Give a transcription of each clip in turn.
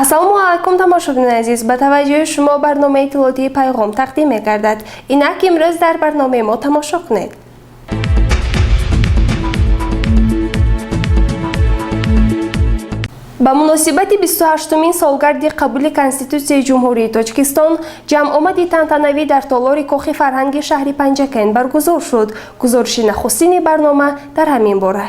ассалому алайкум тамошобини азиз, ба таваҷҷӯҳи шумо барномаи иттилоотии пайғом тақдим мегардад. Инак имрӯз дар барномаи мо тамошо кунед. ба муносибати 28-мин солгарди қабули Конститутсияи Ҷумҳурии Тоҷикистон, ҷамъомади тантанавӣ дар толори Кохи фарҳанги шаҳри Панҷакент баргузор шуд. Гузориши нахустини барнома дар ҳамин бора.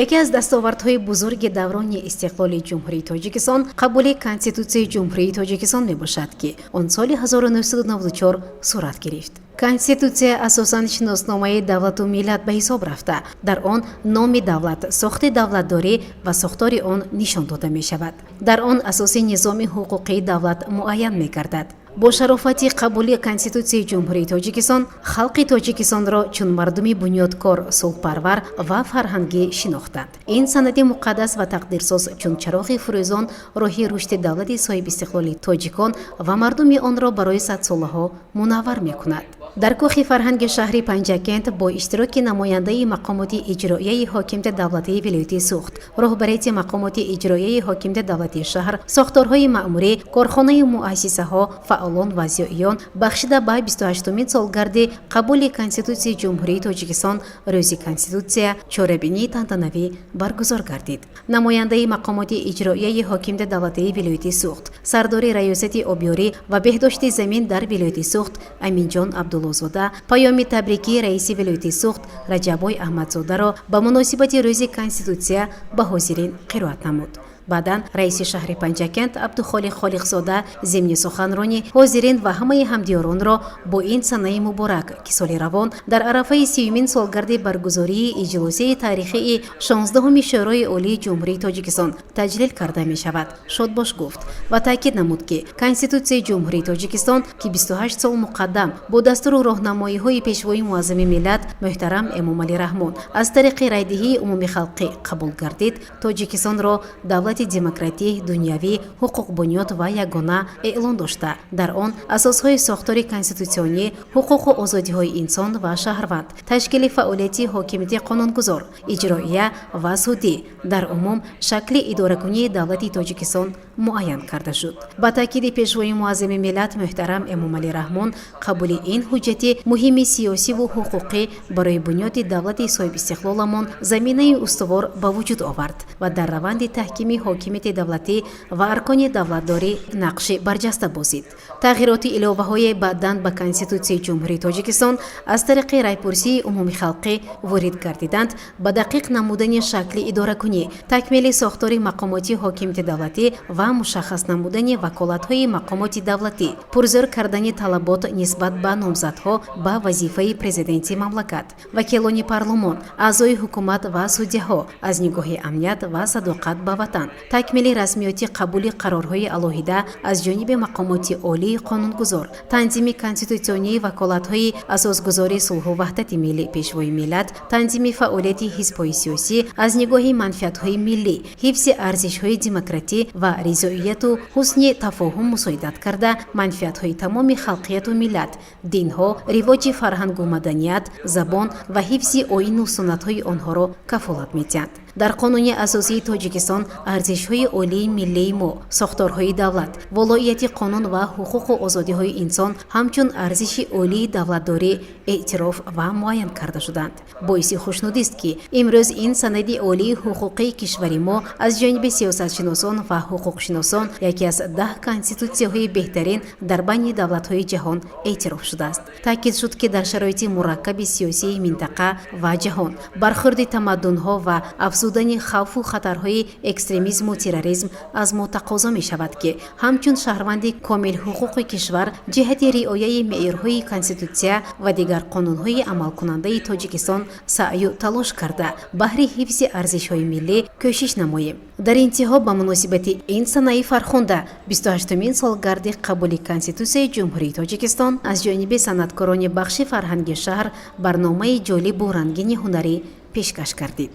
яке аз дастовардҳои бузурги даврони истиқлоли ҷумҳурии Тоҷикистон қабули Конститутсияи Ҷумҳурии Тоҷикистон мебошад, ки он соли 1994 сурат гирифт. Конститутсия асосан шиносномаи давлату миллат ба ҳисоб рафта. Дар он номи давлат, сохти давлатдорӣ ва сохтори он нишон дода мешавад. Дар он асоси низоми ҳуқуқии давлат муайян мегардад. бо шарофати қабули Конститутсияи Ҷумҳурии Тоҷикистон, халқи Тоҷикистонро чун мардуми бунёдкор, сулҳпарвар ва фарҳангӣ шинохтанд. Ин санади муқаддас ва тақдирсоз чун чароғи фурӯзон роҳи рушди давлати соҳибистиқлоли тоҷикон ва мардуми онро барои садсолаҳо мунаввар мекунад. дар Кохи фарҳанги шаҳри Панҷакент бо иштироки намояндаи мақомоти иҷроияи ҳокимияти давлатии вилояти Суғд, роҳбарияти мақомоти иҷроияи ҳокимияти давлатии шаҳр, сохторҳои маъмурӣ, корхонаи муассисаҳо, фаъолон ва зиёиён бахшида ба 28-мин солгарди қабули Конститутсияи Ҷумҳурии Тоҷикистон рӯзи Конститутсия чорабинии тантанавӣ баргузор гардид. намояндаи мақомоти иҷроияи ҳокимияти давлатии вилояти Суғд, сардори раёсати обёрӣ ва беҳдошти замин дар вилояти Суғд Аминҷон Абдуллозода паёми табрикии раиси вилояти Суғд Раҷабой Аҳмадзодаро ба муносибати рӯзи Конститутсия ба ҳозирин қироат намуд. баъдан раиси шаҳри Панҷакент Абдухолиқ Холиқзода зимни суханронӣ ҳозирин ва ҳамаи ҳамдиёронро бо ин санаи муборак, ки соли равон дар арафаи 30-мин солгарди баргузории иҷлосии таърихии 16-уми Шӯрои Олии Ҷумҳурии Тоҷикистон таҷлил карда мешавад, шодбош гуфт ва таъкид намуд, ки Конститутсияи Ҷумҳурии Тоҷикистон, ки 28 сол муқаддам бо дастуру роҳнамоиҳои пешвои муаззами миллат муҳтарам Эмомалӣ Раҳмон аз тариқи райдиҳии умуми халқӣ қабул гардид, Тоҷикистонро давлати демократӣ, дунявӣ, ҳуқуқбунёд ва ягона эълон дошта. дар он асосҳои сохтори конститутсионӣ, ҳуқуқу озодиҳои инсон ва шаҳрванд, ташкили фаъолияти ҳокимияти қонунгузор, иҷроия ва судӣ, дар умум шакли идоракунии давлати Тоҷикистон муайян карда шуд. ба таъкиди пешвои муаззами миллат муҳтарам Эмомалӣ Раҳмон, қабули ин ҳуҷҷати муҳими сиёсиву ҳуқуқӣ барои бунёди давлати соҳибистиқлоламон заминаи устувор ба вуҷуд овард ва дар раванди таҳкими ҳокимияти давлатӣ ва аркони давлатдорӣ нақши барҷаста бозид. тағйироти иловаҳое баъдан ба Конститутсияи Ҷумҳурии Тоҷикистон аз тариқи райпурсии умуми халқӣ ворид гардиданд, ба дақиқ намудани шакли идоракунӣ, такмили сохтори мақомоти ҳокимияти давлатӣ ва мушаххас намудани ваколатҳои мақомоти давлатӣ, пурзӯр кардани талабот нисбат ба номзадҳо ба вазифаи президенти мамлакат, вакилони парлумон, аъзои ҳукумат ва судяҳо аз нигоҳи амният ва садоқат ба ватан, такмили расмиёти қабули қарорҳои алоҳида аз ҷониби мақомоти олии қонунгузор, танзими конститутсионии ваколатҳои асосгузори сулҳу ваҳдати миллӣ пешвои миллат, танзими фаъолияти ҳизбҳои сиёсӣ аз нигоҳи манфиатҳои миллӣ, ҳифзи арзишҳои демократӣ ва ризоияту ҳусни тафоҳум мусоидат карда манфиатҳои тамоми халқияту миллат, динҳо, ривоҷи фарҳангу маданият, забон ва ҳифзи оину суннатҳои онҳоро кафолат медиҳанд. дар қонуни асосии Тоҷикистон арзишҳои олии миллии мо, сохторҳои давлат, волоияти қонун ва ҳуқуқу озодиҳои инсон ҳамчун арзиши олии давлатдорӣ эътироф ва муайян карда шуданд. боиси хушнудист, ки имрӯз ин санади олии ҳуқуқии кишвари мо аз ҷониби сиёсатшиносон ва ҳуқуқшиносон яке аз 10 конститутсияҳои беҳтарин дар байни давлатҳои ҷаҳон эътироф шудааст. таъкид шуд, ки дар шароити мураккаби сиёсии минтақа ва ҷаҳон, бархӯрди тамаддунҳо ва афзудани хавфу хатарҳои экстремизму терроризм аз мо тақозо мешавад, ки ҳамчун шаҳрванди комилҳуқуқи кишвар ҷиҳати риояи меъёрҳои конститутсия ва дигар қонунҳои амалкунандаи Тоҷикистон саъю талош карда баҳри ҳифзи арзишҳои миллӣ кӯшиш намоем. дар интиҳо ба муносибати ин санаи фархонда 28-мин солгарди қабули Конститутсияи Ҷумҳурии Тоҷикистон аз ҷониби санъаткорони бахши фарҳанги шаҳр барномаи ҷолибу рангини ҳунарӣ пешкаш гардид.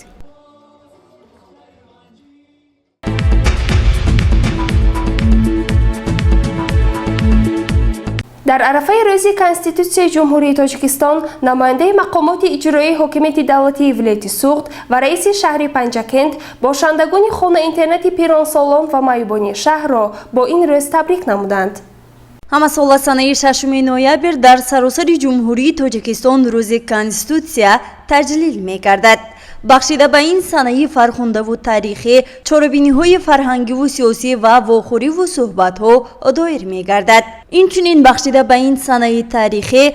در عرفه روز کنستیتوسیای جمهوری تاجیکستان نماینده مقامات اجرایی حاکمیت دولتی ولایت سوخت و رئیس شهر پنجکند باشندگان خانه اینترنت پیرانسالان و معیوبان شهر را با این روز تبریک نمودند. ҳамасола санаи 6 ноябр дар саросари ҷумҳурии тоҷикистон рӯзи конститутсия таҷлил мегардад. бахшида ба ин санаи фархондаву таърихӣ чорабиниҳои фарҳангиву сиёсӣ ва вохӯриву суҳбатҳо доир мегардад. инчунин бахшида ба ин санаи таърихӣ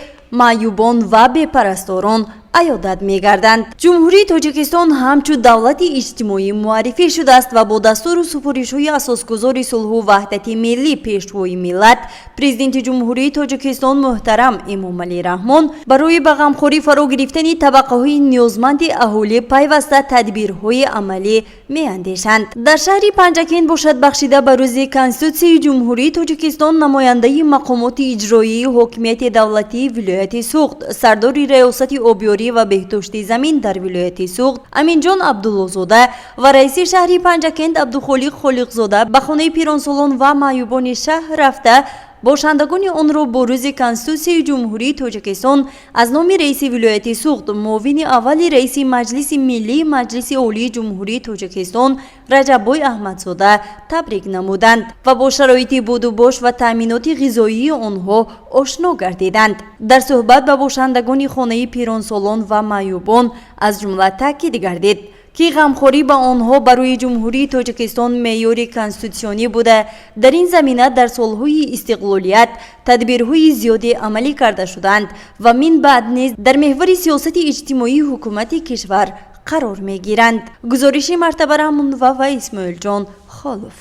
маъюбон ва бепарасторон айодат мегарданд. ҷумҳурии тоҷикистон ҳамчун давлати иҷтимоӣ муаррифӣ шудааст ва бо дастуру супоришҳои асосгузори сулҳу ваҳдати миллӣ пешвои миллат президенти ҷумҳурии тоҷикистон муҳтарам Эмомалӣ Раҳмон барои ба ғамхорӣ фаро гирифтани табақаҳои ниёзманди аҳолӣ пайваста тадбирҳои амалӣ меандешанд. дар шаҳри Панҷакент бошад бахшида ба рӯзи конститутсияи ҷумҳурии тоҷикистон намояндаи мақомоти иҷроии ҳокимияти давлатии вилояти Суғд, сардори раёсати обёрӣ ва беҳдошти замин дар вилояти Суғд Аминҷон Абдуллозода ва раиси шаҳри Панҷакент Абдухолиқ Холиқзода ба хонаи пиронсолон ва маъюбони шаҳр рафта бошандагони онро бо рӯзи конститутсияи ҷумҳурии тоҷикистон аз номи раиси вилояти Суғд, муовини аввали раиси маҷлиси миллии маҷлиси олии ҷумҳурии тоҷикистон Раҷаббой Аҳмадзода табрик намуданд ва бо шароити будубош ва таъминоти ғизоии онҳо ошно гардиданд. дар суҳбат ба бошандагони хонаи пиронсолон ва маъюбон аз ҷумла таъкид гардид ки ғамхорӣ ба онҳо барои ҷумҳурии тоҷикистон меъёри конститутсионӣ буда дар ин замина дар солҳои истиқлолият тадбирҳои зиёде амалӣ карда шуданд ва мин баъд низ дар меҳвари сиёсати иҷтимоии ҳукумати кишвар қарор мегиранд. гузориши Мартаба Раҳмонова ва Исмоилҷон Холов.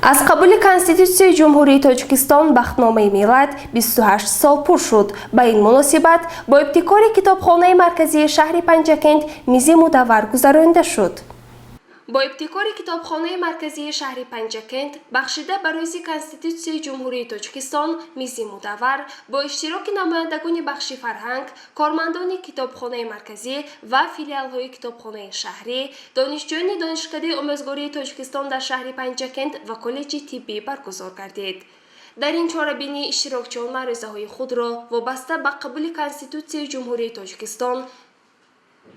از قبول کنستیتوسیای جمهوری تاجیکستان بختنامه ملت 28 سال پر شد. با این مناسبت با ابتکار کتابخانه مرکزی شهر پنجکند میز مدور گذرانده شد. با ابتکار کتابخانه مرکزی شهر پنجکند بخشیده بر روز کنستیتوسیای جمهوری تاجیکستان میز مدور با اشتراک نمایندگان بخش فرهنگ، کارمندان کتابخانه مرکزی و فیلیال‌های کتابخانه شهری، دانشجویان دانشکده آموزگاری تاجیکستان در شهر پنجکند و کالج طبی برگزار گردید. در این چاره‌بینی اشتراکچیان مبارزه‌های خود را وابسته به قبول کنستیتوسیای جمهوری تاجیکستان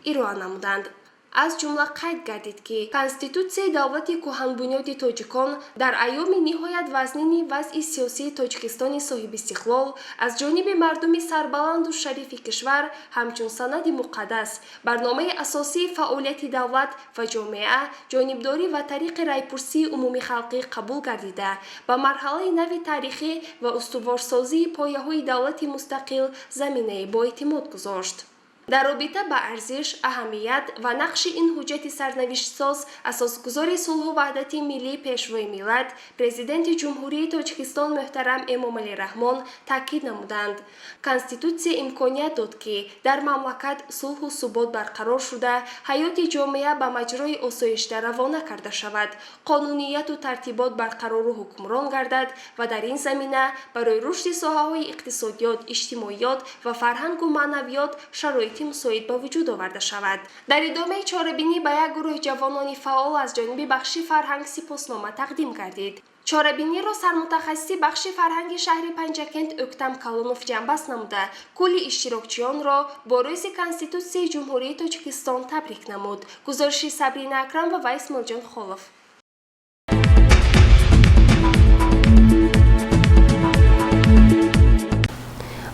ارائه نمودند. از جمله قید گردید که کنستیتوسیای دولت کهن‌بنیاد تاجیکان در ایام نهایت وزنین وضع سیاسی تاجیکستان صاحب استقلال از جانب مردم سربلند و شریف کشور همچون سند مقدس برنامه اساسی فعالیت دولت و جامعه جانبداری و طریق رایپرسی عمومی خلقی قبول گردیده به مرحله نو تاریخی و استوارسازی پایه‌های دولت مستقل زمینه با اعتماد گذاشت. در رابطه با ارزش، اهمیت و نقش این حجت سرنوشت‌ساز اساسگذار صلح و وحدت ملی پیشوای ملت پرزیدنت جمهوری تاجیکستان محترم امامعلی رحمان تاکید نمودند. کنستیتوسیه امکانیت داد که در مملکت صلح و ثبات برقرار شده حیات جامعه به مجرای آسایش‌تر روانه کرده شود، قانونیت و ترتیبات برقرار و حکمران گردد و در این زمینه برای رشد ساحه‌های اقتصادیات، اجتماعیات و فرهنگ و معنویات شرایط مساعد به وجود آورده شود. در ادامه چاره‌بینی به یک گروه جوانان فعال از جانب بخش فرهنگ سپاسنامه تقدیم گردید. چاره‌بینی را سرمتخصص بخش فرهنگ شهر پنجکند اکتم کلونوف جنبست نموده کل اشتراکچیان را با روز کنستیتوسیای جمهوری تاجیکستان تبریک نمود. گزارش صبرین اکرم و اسماعیل خالف.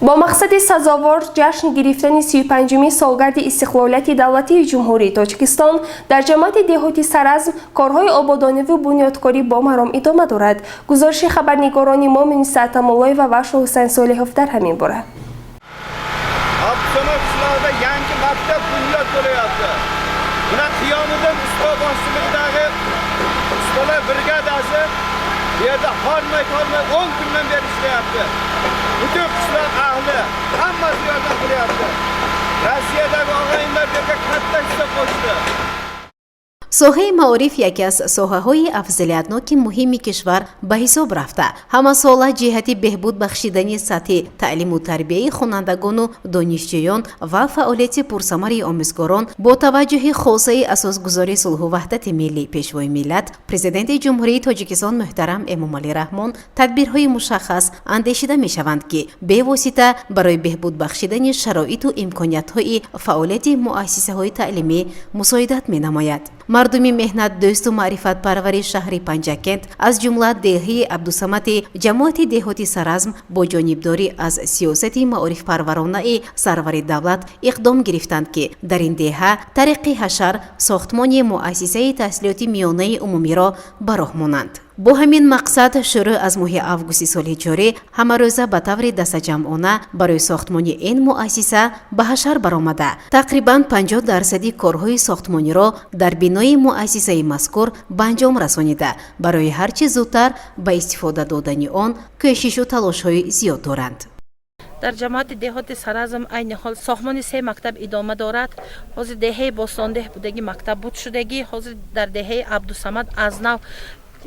با مقصد سزاوار جشن گرفتن 35مین سالگرد استقلالیت دولتی جمهوری تاجیکستان در جماعت دهاتی سرعزم کارهای آبادانی و بنیادکاری با مرام ادامه دارد. گزارش خبرنگاران ما منیسه اتم‌الله و وشو حسین صالحov در همین باره. yerda hormay 10 kundan beri ishlayapti. Butun qishloq ahli hammasi yordam qilyapti. Rossiyadagi og'aynilar yerga katta hissa qo'shdi. соҳаи маориф яке аз соҳаҳои афзалиятноки муҳими кишвар ба ҳисоб рафта ҳамасола ҷиҳати беҳбуд бахшидани сатҳи таълиму тарбияи хонандагону донишҷӯён ва фаъолияти пурсамари омӯзгорон бо таваҷҷӯҳи хосаи асосгузори сулҳу ваҳдати миллӣ пешвои миллат президенти ҷумҳурии тоҷикистон муҳтарам эмомалӣ раҳмон тадбирҳои мушаххас андешида мешаванд ки бевосита барои беҳбуд бахшидани шароиту имкониятҳои фаъолияти муассисаҳои таълимӣ мусоидат менамояд. мардуми меҳнатдӯсту маърифатпарвари шаҳри Панҷакент аз ҷумла деҳаи Абдусамати ҷамоати деҳоти Саразм бо ҷонибдорӣ аз сиёсати маорифпарваронаи сарвари давлат иқдом гирифтанд ки дар ин деҳа тариқи ҳашар сохтмони муассисаи таҳсилоти миёнаи умумиро ба роҳ монанд. бо ҳамин мақсад шурӯъ аз моҳи августи соли ҷорӣ ҳамарӯза ба таври дастаҷамъона барои сохтмони ин муассиса ба ҳашар баромада тақрибан 50% корҳои сохтмониро дар бинои муассисаи мазкур ба анҷом расонида барои ҳарчи зудтар ба истифода додани он кӯшишу талошҳои зиёд доранд. дар ҷамоати деҳоти Саразм айни ҳол сохтмони 3 мактаб идома дорад. ҳозир деҳаи Бостондеҳ будагӣ мактаб буд шудагӣ, ҳозир дар деҳаи Абдусамад аз нав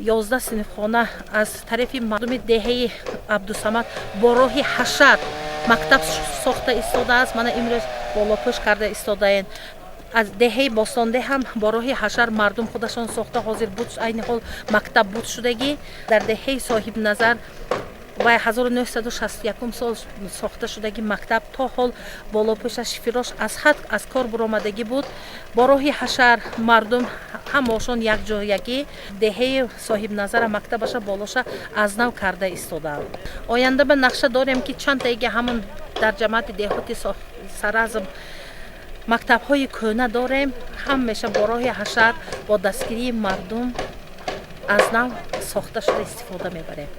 11 синфхона аз тарафи мардуми деҳаи Абдусамад бо роҳи ҳашар мактаб сохта истодааст. мана имрӯз болопӯш карда истодаен. аз деҳаи Бостонде ҳам бо роҳи ҳашар мардум худашон сохта ҳозир буд айни ҳол мактаб буд шудагӣ. дар деҳаи Соҳибназар ва 1961 сол сохта шудагӣ мактаб то ҳол болопӯшаш фирош аз ҳад аз кор буромадагӣ буд. бо роҳи ҳашар мардум ҳамошон якҷоягӣ деҳаи Соҳибназара мактабаша болоша аз нав карда истодаанд. оянда ба нақша дорем ки чандтаги ҳамон дар ҷамоати деҳоти Саразм мактабҳои кӯна дорем. ҳамеша бо роҳи ҳашар бо дастгирии мардум аз нав сохта шуда истифода мебарем.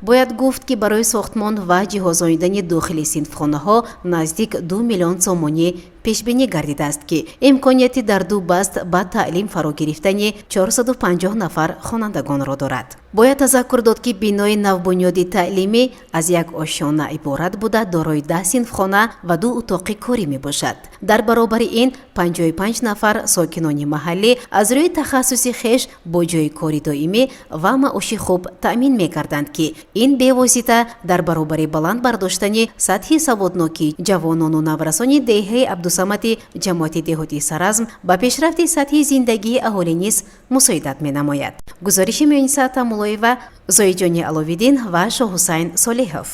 бояд гуфт ки барои сохтмон ва ҷиҳозонидани дохили синфхонаҳо наздик 2 миллион сомонӣ пешбинӣ гардидааст ки имконияти дар ду баст ба таълим фаро гирифтани 450 нафар хонандагонро дорад. бояд тазаккур дод ки бинои навбунёди таълимӣ аз як ошёна иборат буда дорои 10 синфхона ва 2 утоқи корӣ мебошад. дар баробари ин 55 нафар сокинони маҳаллӣ аз рӯи тахассуси хеш бо ҷойи кори доимӣ ва маоши хуб таъмин мекарданд ки ин бевосита дар баробари баланд бардоштани сатҳи саводнокии ҷавонону наврасони деҳаи Абдусамати ҷамоати деҳоти Саразм ба пешрафти сатҳи зиндагии аҳолӣ низ мусоидат менамояд. гузориши Муниса Тамулоева, Зоиҷони Аловиддин ва Шоҳусайн Солеҳов.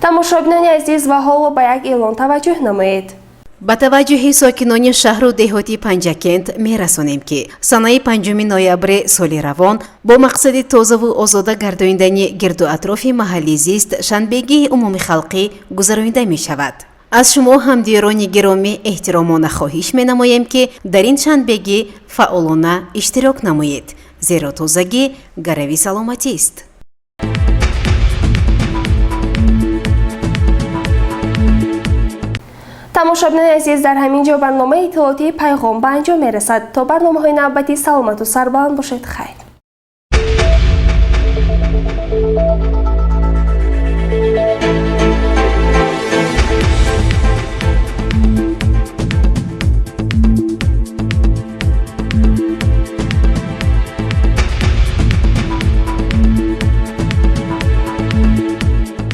тамошобинони азиз ва ҳоло ба як эълон таваҷҷӯҳ намоед. ба таваҷҷӯҳи сокинони шаҳру деҳоти Панҷакент мерасонем ки санаи 5 ноябри соли равон бо мақсади тозаву озода гардониндани гирду атрофи маҳаллии зист шанбегии умумихалқӣ гузаронида мешавад. аз шумо ҳамдиёрони гиромӣ эҳтиромона хоҳиш менамоем ки дар ин шанбегӣ фаъолона иштирок намоед, зеро тозагӣ гарави саломатист. тамошобинони азиз, дар ҳамин ҷо барномаи иттилоотии пайғом ба анҷом мерасад. то барномаҳои навбатӣ саломату сарбаланд бошед. хайр.